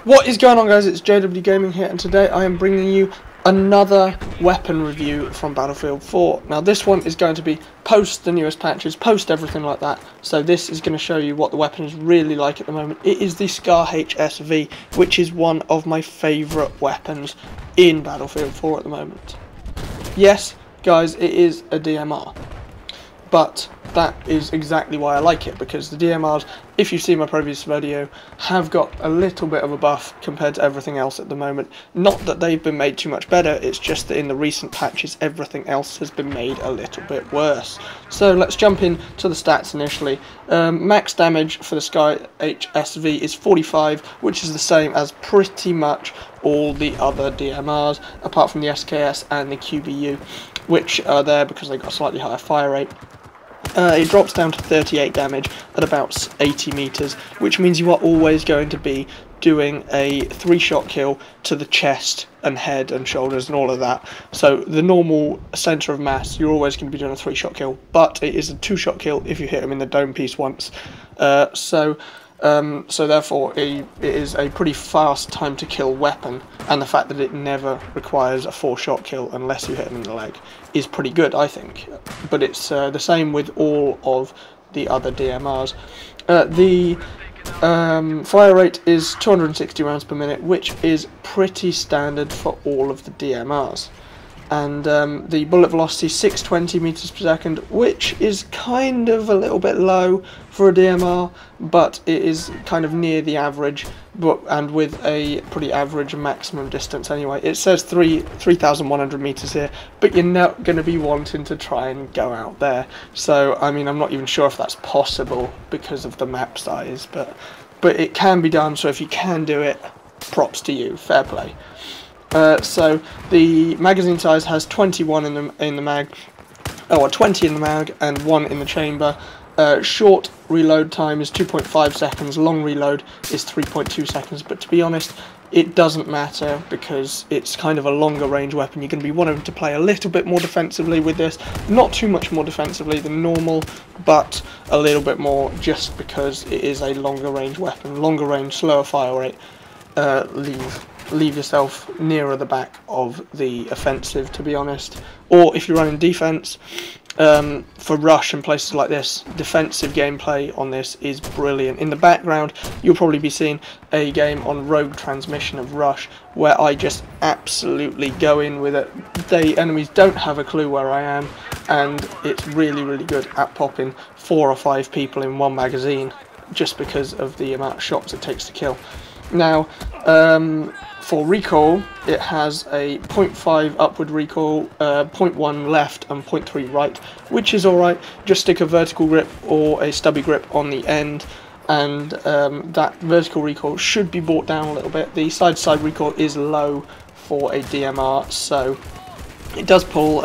What is going on, guys? It's JW Gaming here, and today I am bringing you another weapon review from Battlefield 4. Now this one is going to be post the newest patches, post everything like that, so this is going to show you what the weapon is really like at the moment. It is the Scar HSV, which is one of my favourite weapons in Battlefield 4 at the moment. Yes, guys, it is a DMR, but that is exactly why I like it, because the DMRs, if you've seen my previous video, have got a little bit of a buff compared to everything else at the moment. Not that they've been made too much better, it's just that in the recent patches everything else has been made a little bit worse. So let's jump into the stats initially. Max damage for the Sky HSV is 45, which is the same as pretty much all the other DMRs, apart from the SKS and the QBU, which are there because they got a slightly higher fire rate. It drops down to 38 damage at about 80 meters, which means you are always going to be doing a 3-shot kill to the chest and head and shoulders and all of that. So the normal center of mass, you're always going to be doing a 3-shot kill, but it is a 2-shot kill if you hit them in the dome piece once. So therefore it is a pretty fast time to kill weapon, and the fact that it never requires a 4-shot kill unless you hit them in the leg is pretty good, I think. But it's the same with all of the other DMRs. The fire rate is 260 rounds per minute, which is pretty standard for all of the DMRs. And the bullet velocity 620 meters per second, which is kind of a little bit low for a DMR, but it is kind of near the average, and with a pretty average maximum distance anyway. It says 3,100 meters here, but you're not going to be wanting to try and go out there. So I mean, I'm not even sure if that's possible because of the map size, but it can be done. So if you can do it, props to you, fair play. So the magazine size has 21 in the mag, or 20 in the mag and 1 in the chamber. Short reload time is 2.5 seconds, long reload is 3.2 seconds, but to be honest, it doesn't matter because it's kind of a longer range weapon. You're going to be wanting to play a little bit more defensively with this, not too much more defensively than normal, but a little bit more just because it is a longer range weapon. Longer range, slower fire rate, leave yourself nearer the back of the offensive, to be honest. Or if you're running defense, for rush and places like this, defensive gameplay on this is brilliant. In the background you'll probably be seeing a game on Rogue Transmission of Rush, where I just absolutely go in with it. The enemies don't have a clue where I am, and it's really good at popping 4 or 5 people in one magazine, just because of the amount of shots it takes to kill. Now, for recoil, it has a 0.5 upward recoil, 0.1 left and 0.3 right, which is alright. Just stick a vertical grip or a stubby grip on the end, and that vertical recoil should be brought down a little bit. The side-to-side recoil is low for a DMR, so it does pull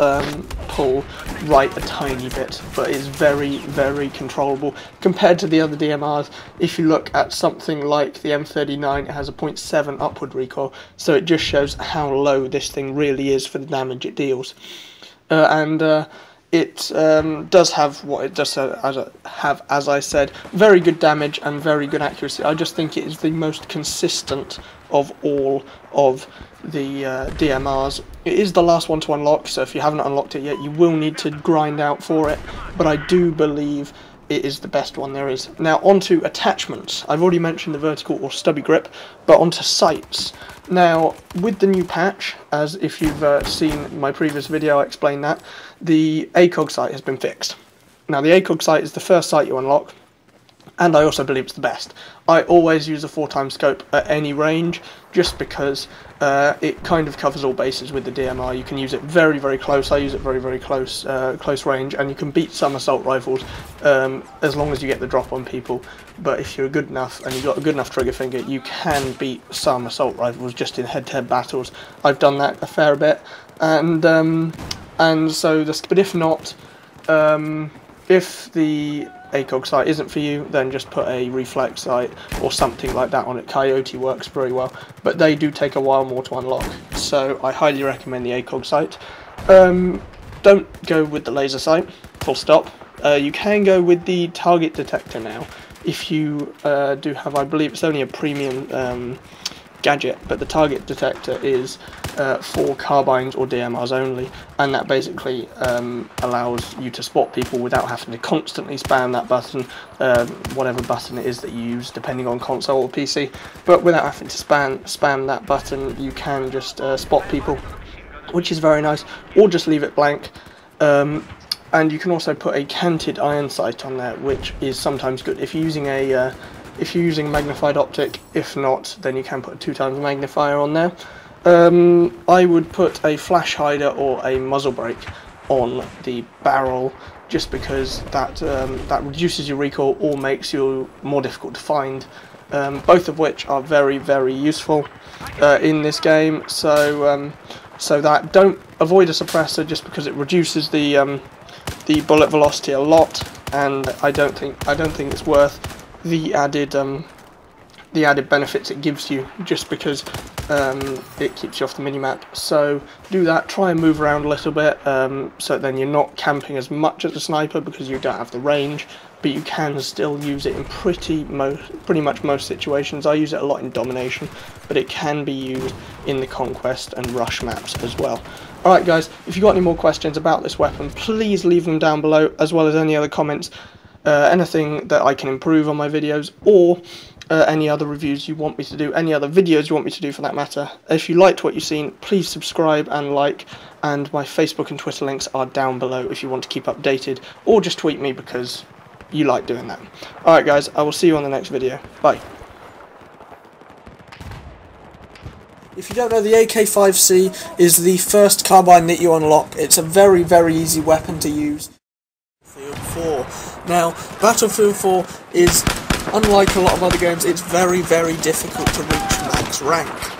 right a tiny bit, but it's very controllable compared to the other DMRs. If you look at something like the M39, it has a 0.7 upward recoil, so it just shows how low this thing really is for the damage it deals. It does have what it does have, as I said, very good damage and very good accuracy. I just think it is the most consistent of all of the DMRs. It is the last one to unlock, so if you haven't unlocked it yet, you will need to grind out for it, but I do believe it is the best one there is. Now onto attachments. I've already mentioned the vertical or stubby grip, but onto sights. Now with the new patch, as if you've seen my previous video I explained that, the ACOG sight has been fixed. Now the ACOG sight is the first sight you unlock, and I also believe it's the best. I always use a 4x scope at any range, just because it kind of covers all bases with the DMR. You can use it very close. I use it very close range, and you can beat some assault rifles as long as you get the drop on people. But if you're good enough and you've got a good enough trigger finger, you can beat some assault rifles just in head-to-head battles. I've done that a fair bit, and so but if not, if the ACOG sight isn't for you, then just put a reflex sight or something like that on it. Coyote works very well, but they do take a while more to unlock, so I highly recommend the ACOG sight. Don't go with the laser sight, full stop. You can go with the target detector now, if you do have, I believe it's only a premium gadget, but the target detector is for carbines or DMRs only, and that basically allows you to spot people without having to constantly spam that button, whatever button it is that you use, depending on console or PC. But without having to spam that button, you can just spot people, which is very nice, or just leave it blank. And you can also put a canted iron sight on there, which is sometimes good if you're using magnified optic. If not, then you can put a 2x magnifier on there. I would put a flash hider or a muzzle brake on the barrel, just because that reduces your recoil or makes you more difficult to find. Both of which are very, very useful in this game. So that don't avoid a suppressor just because it reduces the bullet velocity a lot, and I don't think it's worth the added benefits it gives you just because it keeps you off the minimap. So do that. Try and move around a little bit, so then you're not camping as much as a sniper because you don't have the range, but you can still use it in pretty much most situations. I use it a lot in domination, but it can be used in the conquest and rush maps as well. Alright guys, if you've got any more questions about this weapon, please leave them down below, as well as any other comments, anything that I can improve on my videos, or any other reviews you want me to do, any other videos you want me to do for that matter. If you liked what you've seen, please subscribe and like, and my Facebook and Twitter links are down below if you want to keep updated, or just tweet me because you like doing that. Alright guys, I will see you on the next video. Bye. If you don't know, the AK-5C is the first carbine that you unlock. It's a very, very easy weapon to use. Battlefield 4. Now, Battlefield 4 is, unlike a lot of other games, it's very, very difficult to reach max rank.